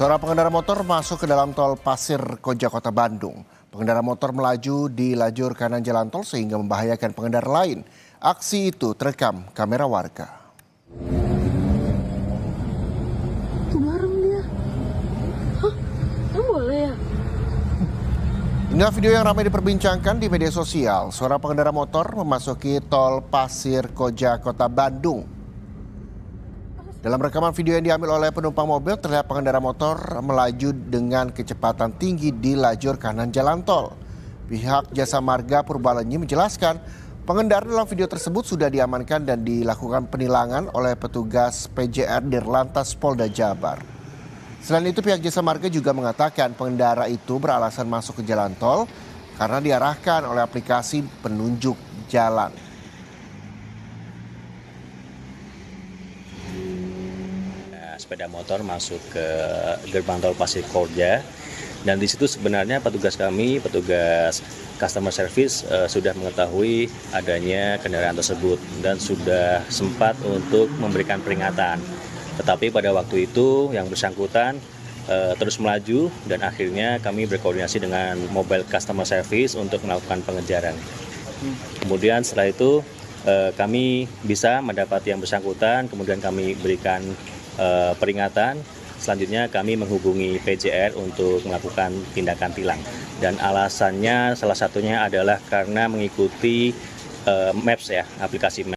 Seorang pengendara motor masuk ke dalam tol Pasir Koja Kota Bandung. Pengendara motor melaju di lajur kanan jalan tol sehingga membahayakan pengendara lain. Aksi itu terekam kamera warga. Tuh bareng dia. Hah? Emang boleh ya? Inilah video yang ramai diperbincangkan di media sosial. Seorang pengendara motor memasuki tol Pasir Koja Kota Bandung. Dalam rekaman video yang diambil oleh penumpang mobil, terlihat pengendara motor melaju dengan kecepatan tinggi di lajur kanan jalan tol. Pihak Jasa Marga Purbalenyi menjelaskan, pengendara dalam video tersebut sudah diamankan dan dilakukan penilangan oleh petugas PJR Dirlantas Polda Jabar. Selain itu, pihak Jasa Marga juga mengatakan pengendara itu beralasan masuk ke jalan tol karena diarahkan oleh aplikasi penunjuk jalan. Sepeda motor masuk ke gerbang tol Pasir Koja, dan di situ sebenarnya petugas customer service sudah mengetahui adanya kendaraan tersebut dan sudah sempat untuk memberikan peringatan. Tetapi pada waktu itu yang bersangkutan terus melaju dan akhirnya kami berkoordinasi dengan mobile customer service untuk melakukan pengejaran. Kemudian setelah itu kami bisa mendapati yang bersangkutan, kemudian kami berikan peringatan. Selanjutnya kami menghubungi PJR untuk melakukan tindakan tilang, dan alasannya salah satunya adalah karena mengikuti Maps ya, aplikasi Maps.